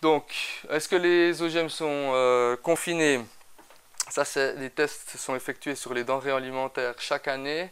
Donc, est-ce que les OGM sont confinés? Ça, les tests sont effectués sur les denrées alimentaires chaque année.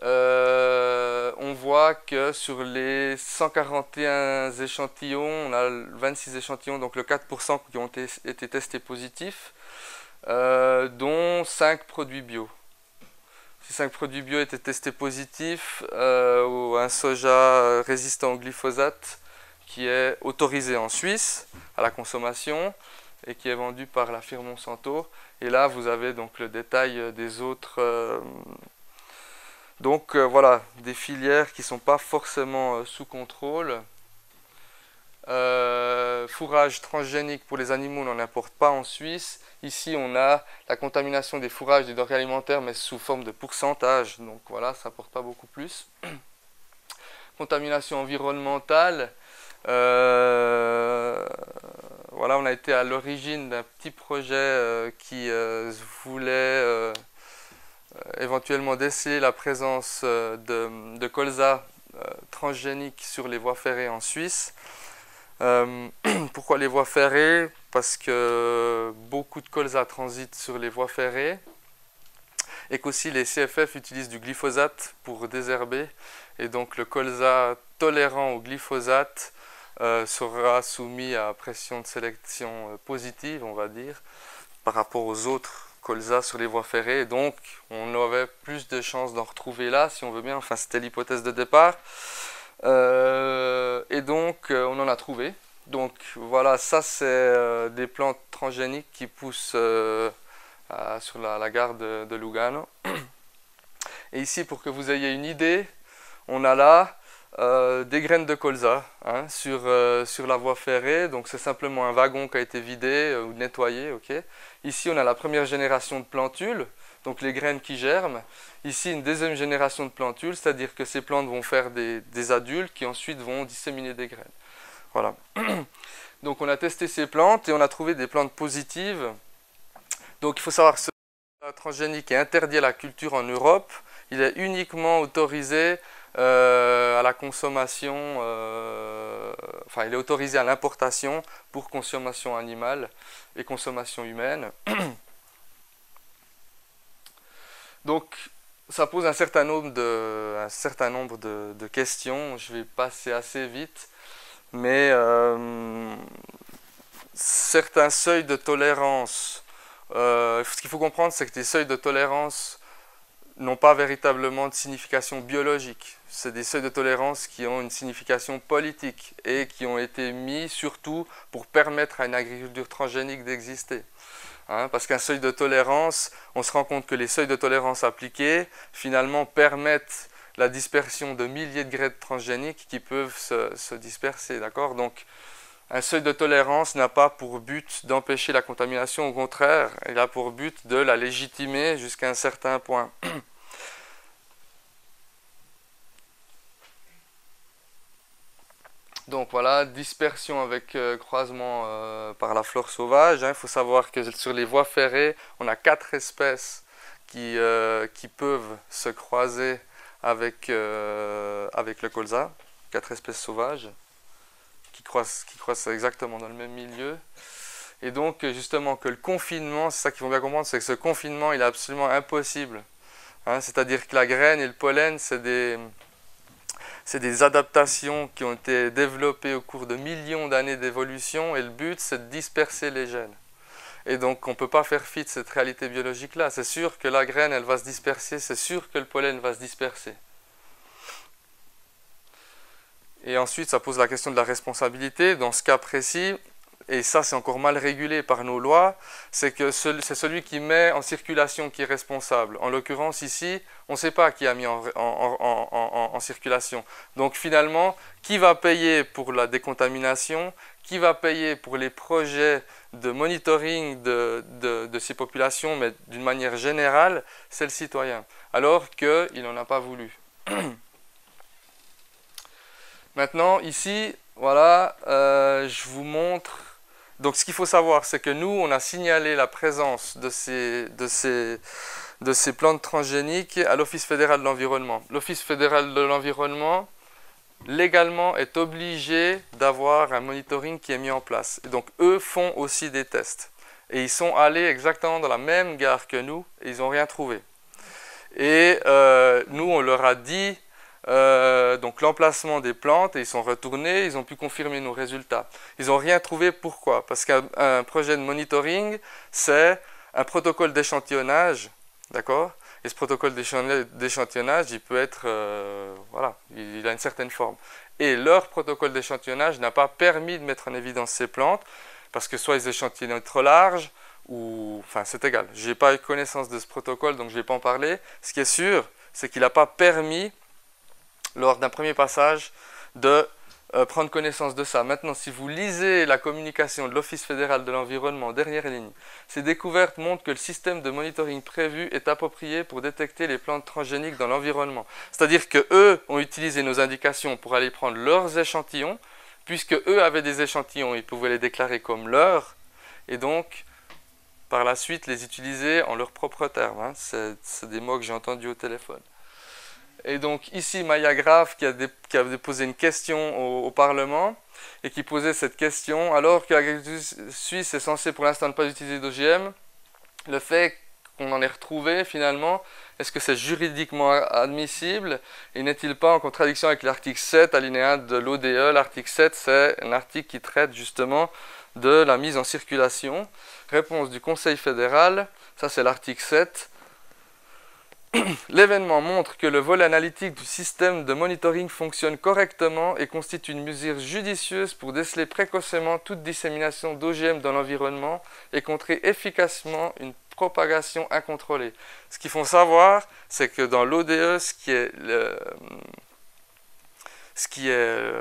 On voit que sur les 141 échantillons, on a 26 échantillons, donc le 4% qui ont été testés positifs, dont 5 produits bio. Ces 5 produits bio étaient testés positifs, un soja résistant au glyphosate qui est autorisé en Suisse à la consommation et qui est vendu par la firme Monsanto. Et là, vous avez donc le détail des autres. Voilà, des filières qui ne sont pas forcément sous contrôle. Fourrage transgénique pour les animaux, on n'en importe pas en Suisse. Ici, on a la contamination des fourrages des denrées alimentaires, mais sous forme de pourcentage. Donc voilà, ça n'apporte pas beaucoup plus. Contamination environnementale. Voilà, on a été à l'origine d'un petit projet qui voulait éventuellement déceler la présence de colza transgénique sur les voies ferrées en Suisse. Pourquoi les voies ferrées? Parce que beaucoup de colza transitent sur les voies ferrées et qu'aussi les CFF utilisent du glyphosate pour désherber, et donc le colza tolérant au glyphosate sera soumis à pression de sélection positive, on va dire, par rapport aux autres colza sur les voies ferrées, et donc on aurait plus de chances d'en retrouver là, si on veut bien. Enfin, c'était l'hypothèse de départ. Et donc on en a trouvé. Donc voilà, ça c'est des plantes transgéniques qui poussent sur la gare de Lugano. Et ici, pour que vous ayez une idée, on a là des graines de colza sur la voie ferrée. Donc c'est simplement un wagon qui a été vidé ou nettoyé. Okay. Ici on a la première génération de plantules, donc les graines qui germent. Ici une deuxième génération de plantules, c'est-à-dire que ces plantes vont faire des adultes qui ensuite vont disséminer des graines. Voilà. Donc on a testé ces plantes et on a trouvé des plantes positives. Donc il faut savoir que ce transgénique est interdit à la culture en Europe. Il est uniquement autorisé à la consommation, enfin il est autorisé à l'importation pour consommation animale et consommation humaine. Donc ça pose un certain nombre de questions. Je vais passer assez vite, mais certains seuils de tolérance, ce qu'il faut comprendre, c'est que les seuils de tolérance n'ont pas véritablement de signification biologique. C'est des seuils de tolérance qui ont une signification politique et qui ont été mis surtout pour permettre à une agriculture transgénique d'exister. Parce qu'un seuil de tolérance, on se rend compte que les seuils de tolérance appliqués finalement permettent la dispersion de milliers de graines transgéniques qui peuvent se disperser. D'accord ? Donc un seuil de tolérance n'a pas pour but d'empêcher la contamination, au contraire, il a pour but de la légitimer jusqu'à un certain point. Donc voilà, dispersion avec croisement par la flore sauvage. Il faut savoir que sur les voies ferrées, on a 4 espèces qui peuvent se croiser avec le colza. 4 espèces sauvages qui croissent exactement dans le même milieu. Et donc justement que le confinement, c'est ça qu'il faut bien comprendre, c'est que ce confinement il est absolument impossible. C'est-à-dire que la graine et le pollen, c'est des adaptations qui ont été développées au cours de millions d'années d'évolution, et le but c'est de disperser les gènes. Et donc on ne peut pas faire fi de cette réalité biologique-là. C'est sûr que la graine elle va se disperser, c'est sûr que le pollen va se disperser. Et ensuite ça pose la question de la responsabilité. Dans ce cas précis, et ça c'est encore mal régulé par nos lois, c'est que c'est celui qui met en circulation qui est responsable. En l'occurrence ici, on ne sait pas qui a mis en circulation. Donc finalement, qui va payer pour la décontamination? Qui va payer pour les projets de monitoring de ces populations? Mais d'une manière générale, c'est le citoyen. Alors qu'il n'en a pas voulu. Maintenant, ici, voilà, je vous montre. Donc ce qu'il faut savoir, c'est que nous, on a signalé la présence de ces plantes transgéniques à l'Office fédéral de l'environnement. L'Office fédéral de l'environnement légalement est obligé d'avoir un monitoring qui est mis en place. Et donc eux font aussi des tests. Et ils sont allés exactement dans la même gare que nous et ils n'ont rien trouvé. Et nous, on leur a dit donc l'emplacement des plantes et ils sont retournés, ils ont pu confirmer nos résultats. Ils n'ont rien trouvé, pourquoi? Parce qu'un projet de monitoring, c'est un protocole d'échantillonnage, d'accord? Et ce protocole d'échantillonnage, il peut être, voilà, il a une certaine forme. Et leur protocole d'échantillonnage n'a pas permis de mettre en évidence ces plantes, parce que soit ils échantillonnent trop large, ou, enfin c'est égal. Je n'ai pas eu connaissance de ce protocole, donc je ne vais pas en parler. Ce qui est sûr, c'est qu'il n'a pas permis, lors d'un premier passage, de prendre connaissance de ça. Maintenant, si vous lisez la communication de l'Office fédéral de l'environnement en dernière ligne, ces découvertes montrent que le système de monitoring prévu est approprié pour détecter les plantes transgéniques dans l'environnement. C'est-à-dire qu'eux ont utilisé nos indications pour aller prendre leurs échantillons, puisque eux avaient des échantillons, ils pouvaient les déclarer comme leurs, et donc par la suite les utiliser en leurs propres termes. Hein. C'est des mots que j'ai entendus au téléphone. Et donc ici, Maya Graf qui a déposé une question au Parlement et qui posait cette question, alors que l'agriculture suisse est censée pour l'instant ne pas utiliser d'OGM, le fait qu'on en ait retrouvé finalement, est-ce que c'est juridiquement admissible et n'est-il pas en contradiction avec l'article 7, alinéa de l'ODE? L'article 7, c'est un article qui traite justement de la mise en circulation. Réponse du Conseil fédéral, ça c'est l'article 7. L'événement montre que le volet analytique du système de monitoring fonctionne correctement et constitue une mesure judicieuse pour déceler précocement toute dissémination d'OGM dans l'environnement et contrer efficacement une propagation incontrôlée. Ce qu'il faut savoir, c'est que dans l'ODE, ce qui est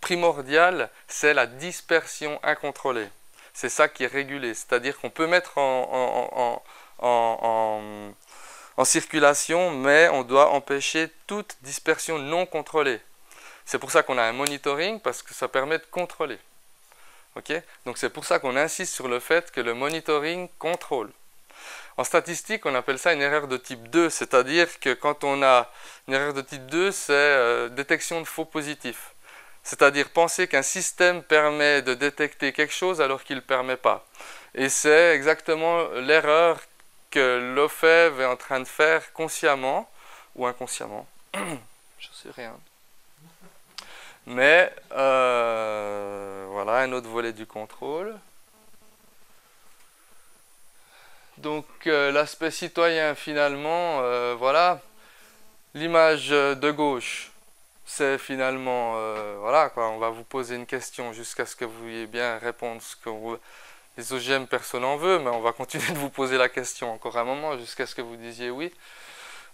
primordial, c'est la dispersion incontrôlée. C'est ça qui est régulé, c'est-à-dire qu'on peut mettre en circulation, mais on doit empêcher toute dispersion non contrôlée. C'est pour ça qu'on a un monitoring, parce que ça permet de contrôler. Okay? Donc c'est pour ça qu'on insiste sur le fait que le monitoring contrôle. En statistique, on appelle ça une erreur de type 2, c'est-à-dire que quand on a une erreur de type 2, c'est détection de faux positifs. C'est-à-dire penser qu'un système permet de détecter quelque chose alors qu'il ne le permet pas. Et c'est exactement l'erreur que l'OFEV est en train de faire consciemment ou inconsciemment. Je ne sais rien. Mais voilà, un autre volet du contrôle. Donc l'aspect citoyen finalement, voilà, l'image de gauche, c'est finalement, voilà quoi, on va vous poser une question jusqu'à ce que vous ayez bien répondre ce que les OGM personne n'en veut, mais on va continuer de vous poser la question encore un moment jusqu'à ce que vous disiez oui.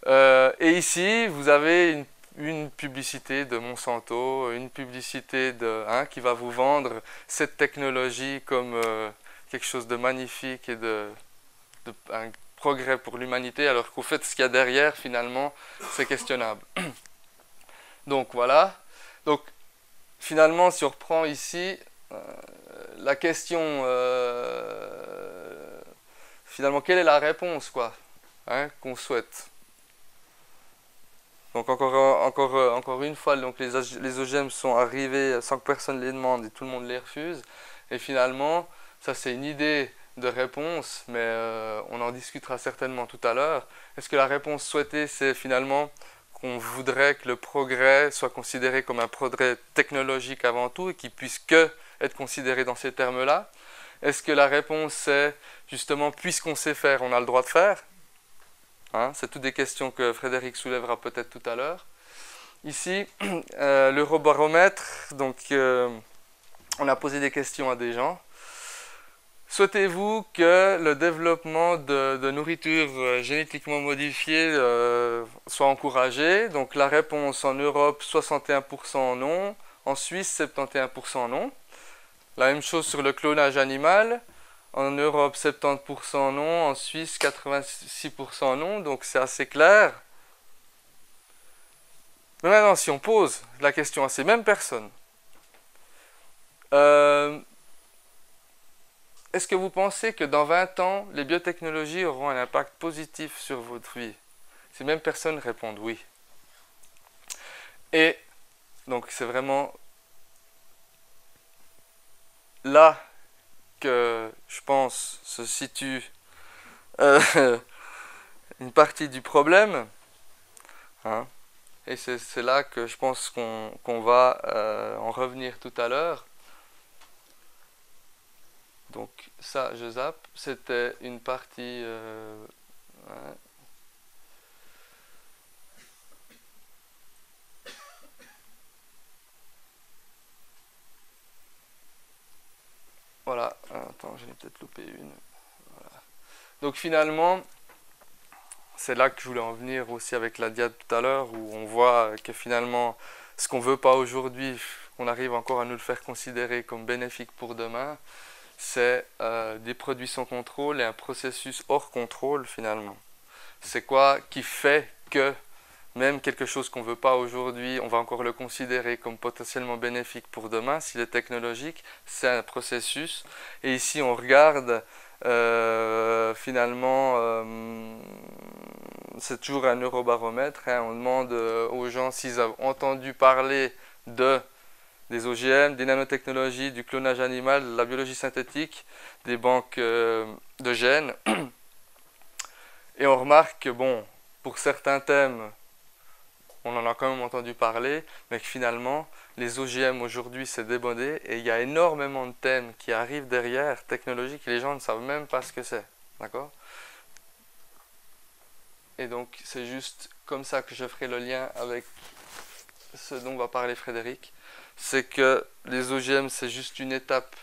Et ici vous avez une publicité de Monsanto, une publicité qui va vous vendre cette technologie comme quelque chose de magnifique et un progrès pour l'humanité, alors qu'au fait, ce qu'il y a derrière, finalement, c'est questionnable. Donc, voilà. Donc, finalement, si on reprend ici, la question, finalement, quelle est la réponse, quoi, hein, qu'on souhaite? Donc, encore une fois, donc, les OGM sont arrivés sans que personne les demande et tout le monde les refuse. Et finalement, ça, c'est une idée de réponse, mais on en discutera certainement tout à l'heure. Est-ce que la réponse souhaitée, c'est finalement qu'on voudrait que le progrès soit considéré comme un progrès technologique avant tout et qu'il puisse que être considéré dans ces termes-là? Est-ce que la réponse c'est justement, puisqu'on sait faire, on a le droit de faire? Hein, c'est toutes des questions que Frédéric soulèvera peut-être tout à l'heure. Ici, l'Eurobaromètre, donc on a posé des questions à des gens. Souhaitez-vous que le développement de nourriture génétiquement modifiée soit encouragé? Donc la réponse en Europe, 61% non. En Suisse, 71% non. La même chose sur le clonage animal. En Europe, 70% non. En Suisse, 86% non. Donc c'est assez clair. Mais maintenant, si on pose la question à ces mêmes personnes, est-ce que vous pensez que dans 20 ans, les biotechnologies auront un impact positif sur votre vie? Ces mêmes personnes répondent oui. Et Donc c'est vraiment là que je pense se situe une partie du problème, hein. Et c'est là que je pense qu'on va en revenir tout à l'heure. Donc ça, je zappe. C'était une partie... ouais. Voilà. Attends, j'en ai peut-être loupé une. Voilà. Donc finalement, c'est là que je voulais en venir aussi avec la diade tout à l'heure, où on voit que finalement, ce qu'on veut pas aujourd'hui, on arrive encore à nous le faire considérer comme bénéfique pour demain, c'est des produits sans contrôle et un processus hors contrôle finalement. C'est quoi qui fait que même quelque chose qu'on ne veut pas aujourd'hui, on va encore le considérer comme potentiellement bénéfique pour demain, s'il est technologique, c'est un processus. Et ici on regarde finalement, c'est toujours un eurobaromètre, hein, on demande aux gens s'ils ont entendu parler des OGM, des nanotechnologies, du clonage animal, de la biologie synthétique, des banques de gènes. Et on remarque que, bon, pour certains thèmes, on en a quand même entendu parler, mais que finalement, les OGM aujourd'hui, c'est démodé, et il y a énormément de thèmes qui arrivent derrière, technologiques, et les gens ne savent même pas ce que c'est. D'accord ? Et donc, c'est juste comme ça que je ferai le lien avec ce dont va parler Frédéric. C'est que les OGM, c'est juste une étape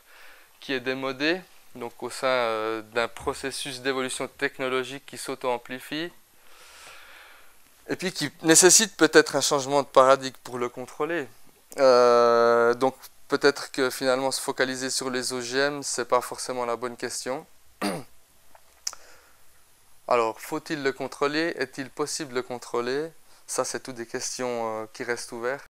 qui est démodée, donc au sein d'un processus d'évolution technologique qui s'auto-amplifie, et puis qui nécessite peut-être un changement de paradigme pour le contrôler. Donc peut-être que finalement se focaliser sur les OGM, c'est pas forcément la bonne question. Alors, faut-il le contrôler? Est-il possible de le contrôler? Ça, c'est toutes des questions qui restent ouvertes.